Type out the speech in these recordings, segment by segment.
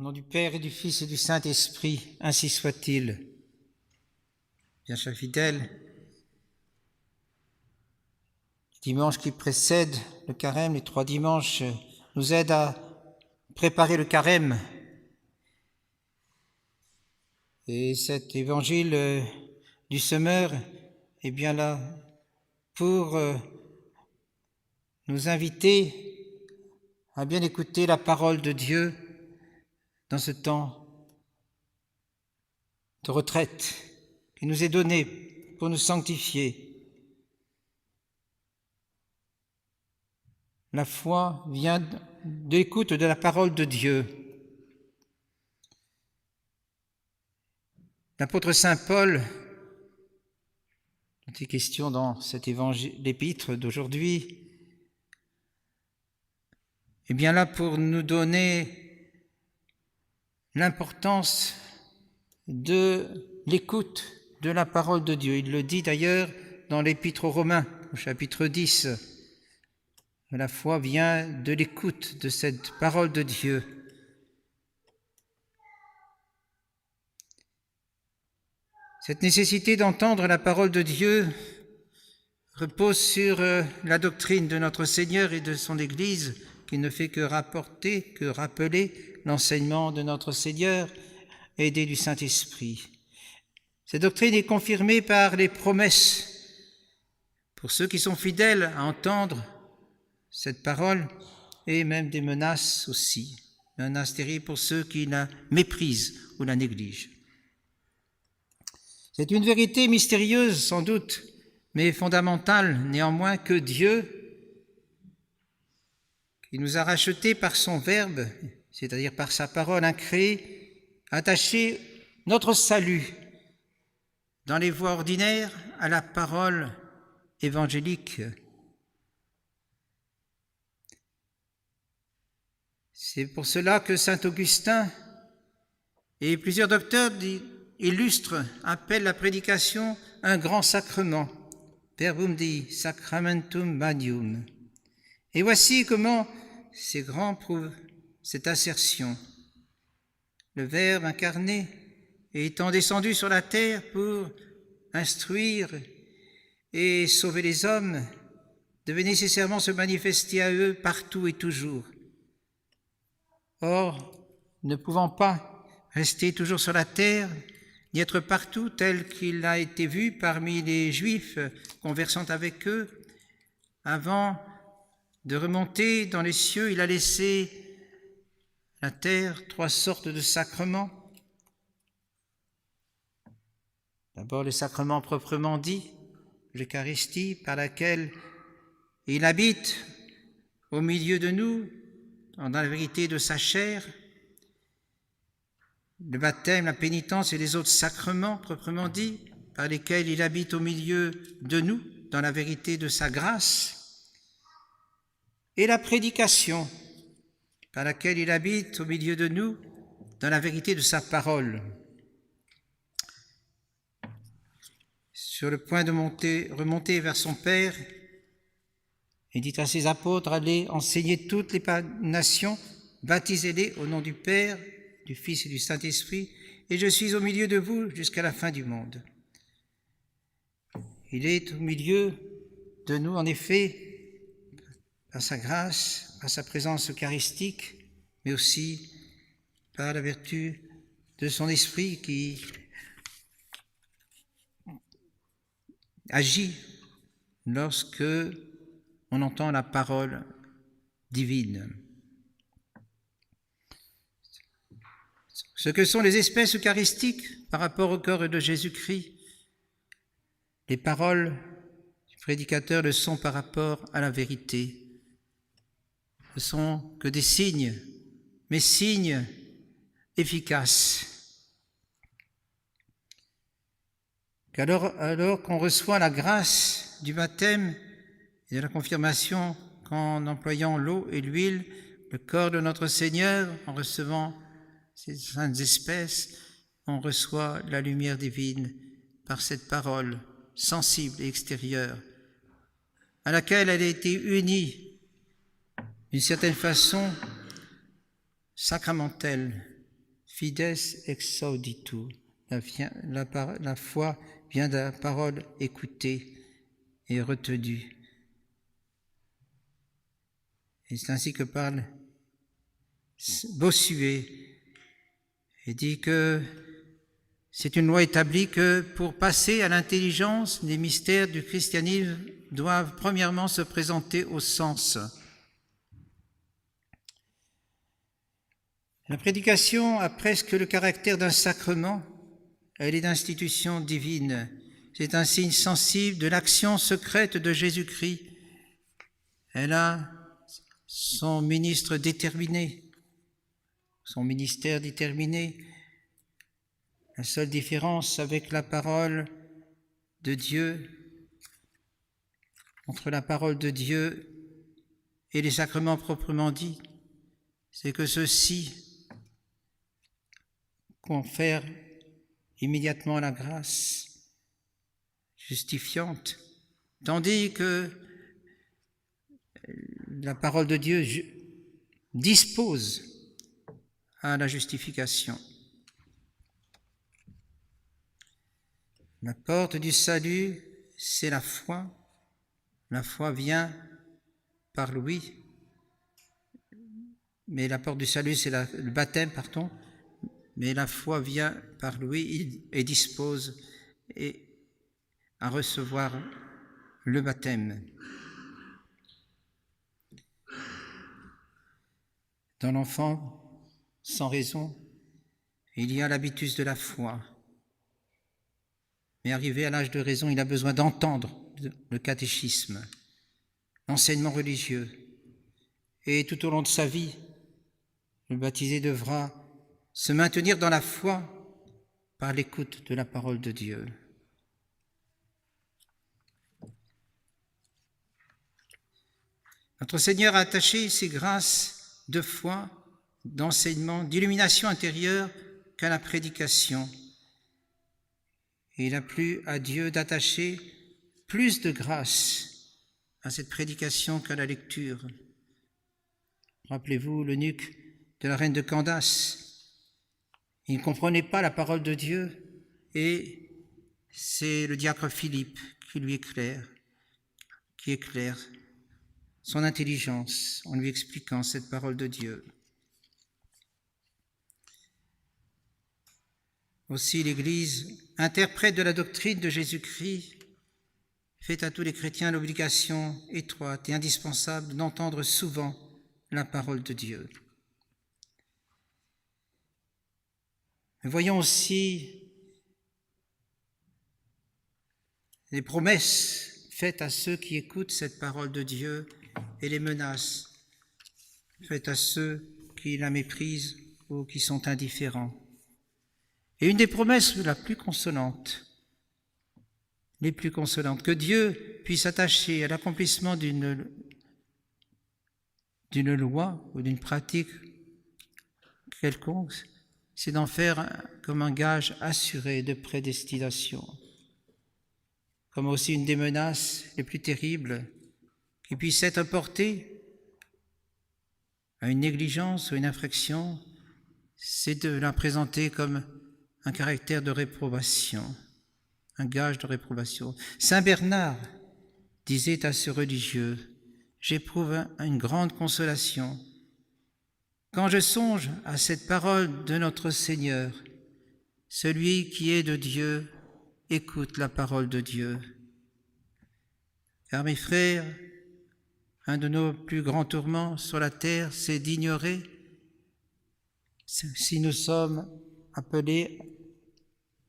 Au nom du Père et du Fils et du Saint-Esprit, ainsi soit-il. Bien, chers fidèles, le dimanche qui précède le carême, les 3 dimanches, nous aident à préparer le carême. Et cet évangile du semeur est bien là pour nous inviter à bien écouter la parole de Dieu dans ce temps de retraite qui nous est donné pour nous sanctifier. La foi vient de l'écoute de la parole de Dieu. L'apôtre saint Paul, dont il est question dans cet épître d'aujourd'hui, est bien là pour nous donner l'importance de l'écoute de la parole de Dieu. Il le dit d'ailleurs dans l'Épître aux Romains, au chapitre 10. La foi vient de l'écoute de cette parole de Dieu. Cette nécessité d'entendre la parole de Dieu repose sur la doctrine de notre Seigneur et de son Église, qui ne fait que rappeler l'enseignement de notre Seigneur, aidé du Saint-Esprit. Cette doctrine est confirmée par les promesses pour ceux qui sont fidèles à entendre cette parole, et même des menaces aussi, menaces terribles pour ceux qui la méprisent ou la négligent. C'est une vérité mystérieuse sans doute, mais fondamentale néanmoins, que Dieu, qui nous a rachetés par son Verbe, c'est-à-dire par sa parole incréée, a attaché notre salut dans les voies ordinaires à la parole évangélique. C'est pour cela que saint Augustin et plusieurs docteurs illustres appellent la prédication un grand sacrement, verbum dii sacramentum magnum. Et voici comment ces grands prouvent cette assertion. Le Verbe incarné, étant descendu sur la terre pour instruire et sauver les hommes, devait nécessairement se manifester à eux partout et toujours. Or, ne pouvant pas rester toujours sur la terre, ni être partout tel qu'il a été vu parmi les Juifs conversant avec eux, avant de remonter dans les cieux, il a laissé la terre 3 sortes de sacrements. D'abord le sacrement proprement dit, l'Eucharistie, par laquelle il habite au milieu de nous, dans la vérité de sa chair. Le baptême, la pénitence et les autres sacrements, proprement dit, par lesquels il habite au milieu de nous, dans la vérité de sa grâce. Et la prédication, par laquelle il habite au milieu de nous, dans la vérité de sa parole. Sur le point de remonter vers son Père, il dit à ses apôtres, allez enseigner toutes les nations, baptisez-les au nom du Père, du Fils et du Saint-Esprit, et je suis au milieu de vous jusqu'à la fin du monde. Il est au milieu de nous, en effet, par sa grâce, par sa présence eucharistique, mais aussi par la vertu de son esprit qui agit lorsque on entend la parole divine. Ce que sont les espèces eucharistiques par rapport au corps de Jésus-Christ, les paroles du prédicateur le sont par rapport à la vérité. Ce ne sont que des signes, mais signes efficaces. Alors qu'on reçoit la grâce du baptême et de la confirmation qu'en employant l'eau et l'huile, le corps de notre Seigneur, en recevant ces saintes espèces, on reçoit la lumière divine par cette parole sensible et extérieure, à laquelle elle a été unie d'une certaine façon sacramentelle, Fides ex auditu. La foi vient de la parole écoutée et retenue. Et c'est ainsi que parle Bossuet et dit que c'est une loi établie que pour passer à l'intelligence, les mystères du christianisme doivent premièrement se présenter au sens. La prédication a presque le caractère d'un sacrement, elle est d'institution divine. C'est un signe sensible de l'action secrète de Jésus-Christ. Elle a son ministre déterminé, son ministère déterminé. La seule différence avec la parole de Dieu, entre la parole de Dieu et les sacrements proprement dits, c'est que ceux-ci confèrent immédiatement la grâce justifiante, tandis que la parole de Dieu dispose à la justification. La porte du salut, c'est la foi. La foi vient par l'ouïe. Mais la porte du salut, c'est le baptême, pardon. Mais la foi vient par l'ouïe et dispose à recevoir le baptême. Dans l'enfant, sans raison, il y a l'habitus de la foi. Mais arrivé à l'âge de raison, il a besoin d'entendre le catéchisme, l'enseignement religieux. Et tout au long de sa vie, le baptisé devra se maintenir dans la foi par l'écoute de la parole de Dieu. Notre Seigneur a attaché ses grâces de foi, d'enseignement, d'illumination intérieure qu'à la prédication. Et il a plu à Dieu d'attacher plus de grâce à cette prédication qu'à la lecture. Rappelez-vous l'eunuque de la reine de Candace. Il ne comprenait pas la parole de Dieu et c'est le diacre Philippe qui éclaire son intelligence en lui expliquant cette parole de Dieu. Aussi l'Église, interprète de la doctrine de Jésus-Christ, fait à tous les chrétiens l'obligation étroite et indispensable d'entendre souvent la parole de Dieu. Mais voyons aussi les promesses faites à ceux qui écoutent cette parole de Dieu et les menaces faites à ceux qui la méprisent ou qui sont indifférents. Et une des promesses les plus consolantes, que Dieu puisse attacher à l'accomplissement d'une loi ou d'une pratique quelconque, c'est d'en faire comme un gage assuré de prédestination, comme aussi une des menaces les plus terribles qui puisse être portée à une négligence ou une infraction, c'est de la présenter comme un caractère de réprobation, un gage de réprobation. Saint Bernard disait à ce religieux, « J'éprouve une grande consolation quand je songe à cette parole de notre Seigneur. Celui qui est de Dieu écoute la parole de Dieu. » Car mes frères, un de nos plus grands tourments sur la terre, c'est d'ignorer si nous sommes appelés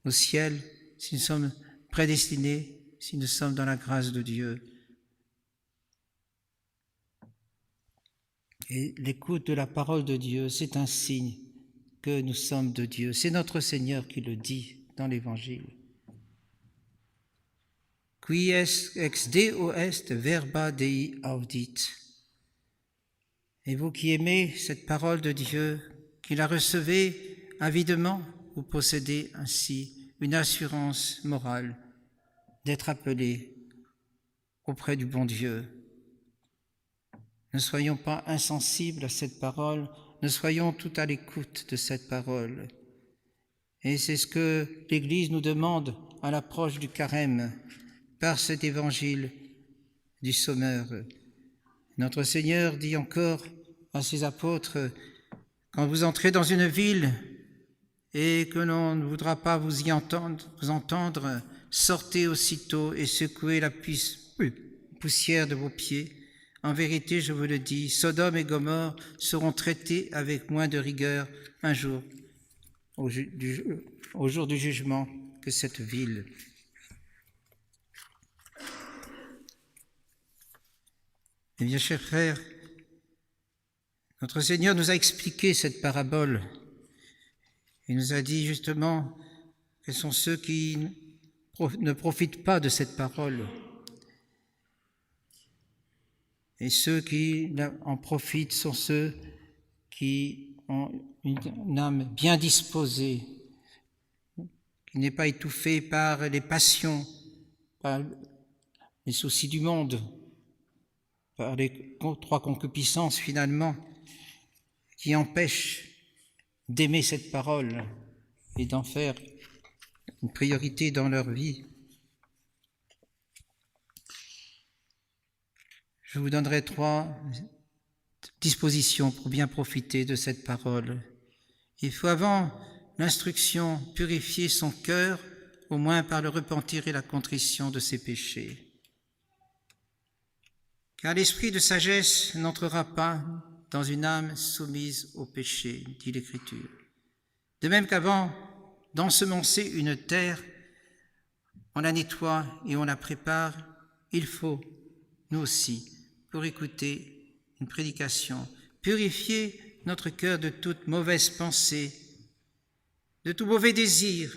au ciel, si nous sommes prédestinés, si nous sommes dans la grâce de Dieu. Et l'écoute de la parole de Dieu, c'est un signe que nous sommes de Dieu. C'est notre Seigneur qui le dit dans l'Évangile. Qui ex Deo est verba Dei audit. Et vous qui aimez cette parole de Dieu, qui la recevez avidement, vous possédez ainsi une assurance morale d'être appelés auprès du bon Dieu. Ne soyons pas insensibles à cette parole, ne soyons tout à l'écoute de cette parole. Et c'est ce que l'Église nous demande à l'approche du carême, par cet évangile du Sommeur. Notre Seigneur dit encore à ses apôtres, quand vous entrez dans une ville et que l'on ne voudra pas vous entendre, sortez aussitôt et secouez la poussière de vos pieds. En vérité, je vous le dis, Sodome et Gomorrhe seront traités avec moins de rigueur un jour, au jour du jugement, que cette ville. Eh bien, chers frères, notre Seigneur nous a expliqué cette parabole. Il nous a dit justement quels sont ceux qui ne profitent pas de cette parole. Et ceux qui en profitent sont ceux qui ont une âme bien disposée, qui n'est pas étouffée par les passions, par les soucis du monde, par les trois concupiscences finalement, qui empêchent d'aimer cette parole et d'en faire une priorité dans leur vie. Je vous donnerai 3 dispositions pour bien profiter de cette parole. Il faut avant l'instruction purifier son cœur, au moins par le repentir et la contrition de ses péchés. Car l'esprit de sagesse n'entrera pas dans une âme soumise au péché, dit l'Écriture. De même qu'avant d'ensemencer une terre, on la nettoie et on la prépare, il faut, nous aussi, pour écouter une prédication, purifier notre cœur de toute mauvaise pensée, de tout mauvais désir,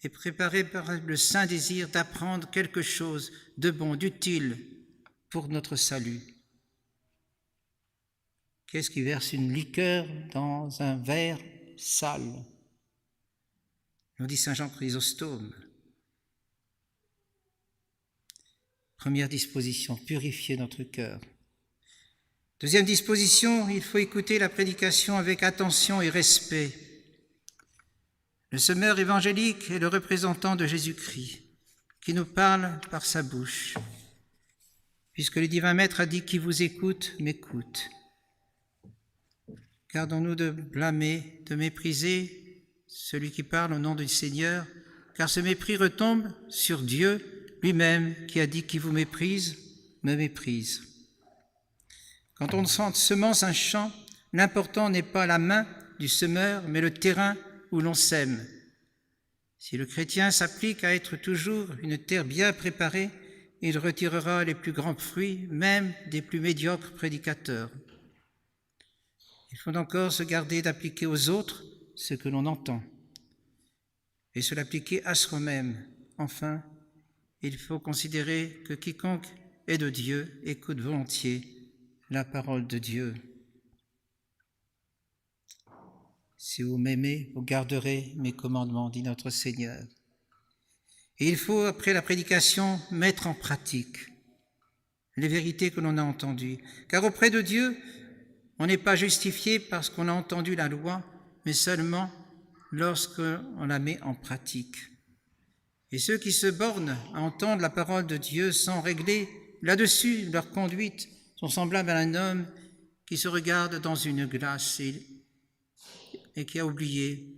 et préparer par le saint désir d'apprendre quelque chose de bon, d'utile pour notre salut. Qu'est-ce qui verse une liqueur dans un verre sale? Nous dit saint Jean Chrysostome. Première disposition, purifier notre cœur. Deuxième disposition, il faut écouter la prédication avec attention et respect. Le semeur évangélique est le représentant de Jésus-Christ, qui nous parle par sa bouche, puisque le divin Maître a dit « Qui vous écoute, m'écoute ». Gardons-nous de blâmer, de mépriser celui qui parle au nom du Seigneur, car ce mépris retombe sur Dieu lui-même qui a dit « Qui vous méprise, me méprise ». Quand on semence un champ, l'important n'est pas la main du semeur, mais le terrain où l'on sème. Si le chrétien s'applique à être toujours une terre bien préparée, il retirera les plus grands fruits, même des plus médiocres prédicateurs. Il faut encore se garder d'appliquer aux autres ce que l'on entend et se l'appliquer à soi-même. Enfin, il faut considérer que quiconque est de Dieu écoute volontiers la parole de Dieu. Si vous m'aimez, vous garderez mes commandements, dit notre Seigneur. Et il faut, après la prédication, mettre en pratique les vérités que l'on a entendues. Car auprès de Dieu, on n'est pas justifié parce qu'on a entendu la loi, mais seulement lorsqu'on la met en pratique. Et ceux qui se bornent à entendre la parole de Dieu sans régler là-dessus leur conduite sont semblables à un homme qui se regarde dans une glace et qui a oublié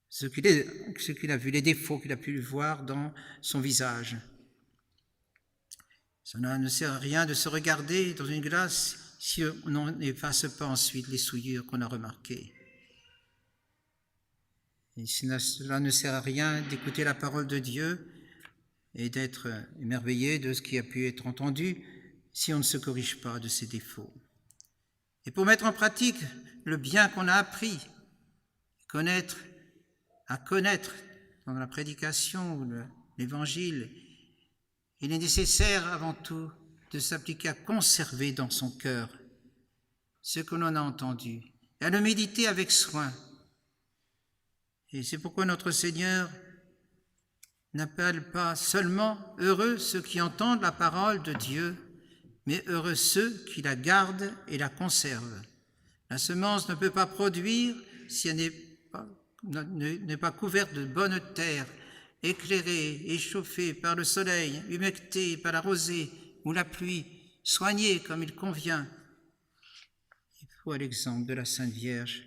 ce qu'il a vu, les défauts qu'il a pu voir dans son visage. Cela ne sert à rien de se regarder dans une glace si on n'efface pas ensuite les souillures qu'on a remarquées. Et cela ne sert à rien d'écouter la parole de Dieu et d'être émerveillé de ce qui a pu être entendu si on ne se corrige pas de ses défauts. Et pour mettre en pratique le bien qu'on a appris, à connaître dans la prédication ou l'évangile, il est nécessaire avant tout de s'appliquer à conserver dans son cœur ce que l'on a entendu et à le méditer avec soin. Et c'est pourquoi notre Seigneur n'appelle pas seulement heureux ceux qui entendent la parole de Dieu, mais heureux ceux qui la gardent et la conservent. La semence ne peut pas produire si elle n'est pas n'est pas couverte de bonne terre, éclairée et chauffée par le soleil, humectée par la rosée ou la pluie, soignée comme il convient. Il faut, à l'exemple de la Sainte Vierge,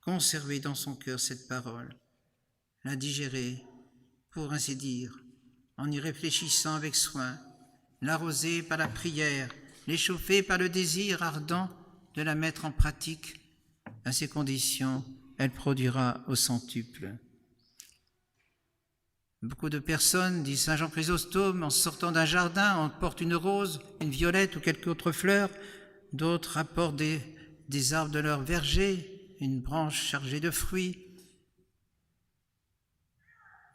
conserver dans son cœur cette parole, la digérer, pour ainsi dire, en y réfléchissant avec soin, l'arroser par la prière, l'échauffer par le désir ardent de la mettre en pratique. À ces conditions, elle produira au centuple. Beaucoup de personnes, dit saint Jean Chrysostome, en sortant d'un jardin, emportent une rose, une violette ou quelque autre fleur. D'autres apportent des arbres de leur verger, une branche chargée de fruits.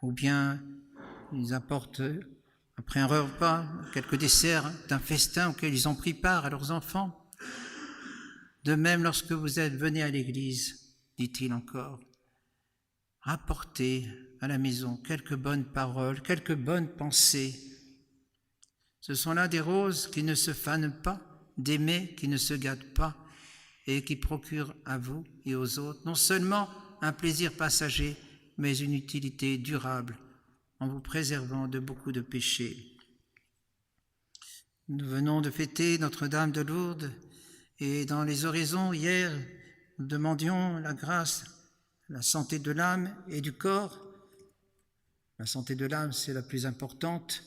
Ou bien ils apportent, après un repas, quelques desserts d'un festin auquel ils ont pris part à leurs enfants. De même, lorsque vous venez à l'église, dit-il encore, rapportez à la maison quelques bonnes paroles, quelques bonnes pensées. Ce sont là des roses qui ne se fanent pas, des mets qui ne se gâtent pas et qui procurent à vous et aux autres non seulement un plaisir passager, mais une utilité durable en vous préservant de beaucoup de péchés. Nous venons de fêter Notre-Dame de Lourdes et dans les oraisons hier, nous demandions la grâce, la santé de l'âme et du corps. La santé de l'âme, c'est la plus importante.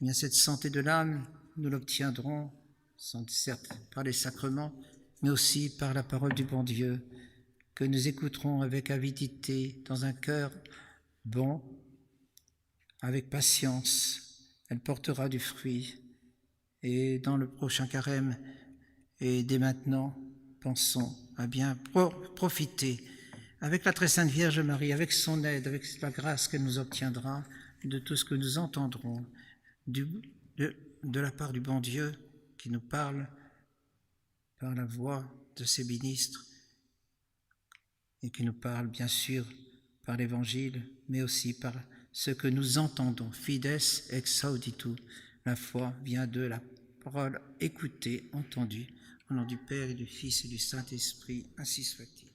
Bien, cette santé de l'âme, nous l'obtiendrons, certes par les sacrements, mais aussi par la parole du bon Dieu, que nous écouterons avec avidité, dans un cœur bon, avec patience. Elle portera du fruit. Et dans le prochain carême, et dès maintenant, pensons à bien profiter avec la très sainte Vierge Marie, avec son aide, avec la grâce qu'elle nous obtiendra, de tout ce que nous entendrons de la part du bon Dieu qui nous parle par la voix de ses ministres et qui nous parle bien sûr par l'Évangile, mais aussi par ce que nous entendons. Fides ex auditu, la foi vient de la parole écoutée, entendue, au nom du Père et du Fils et du Saint-Esprit, ainsi soit-il.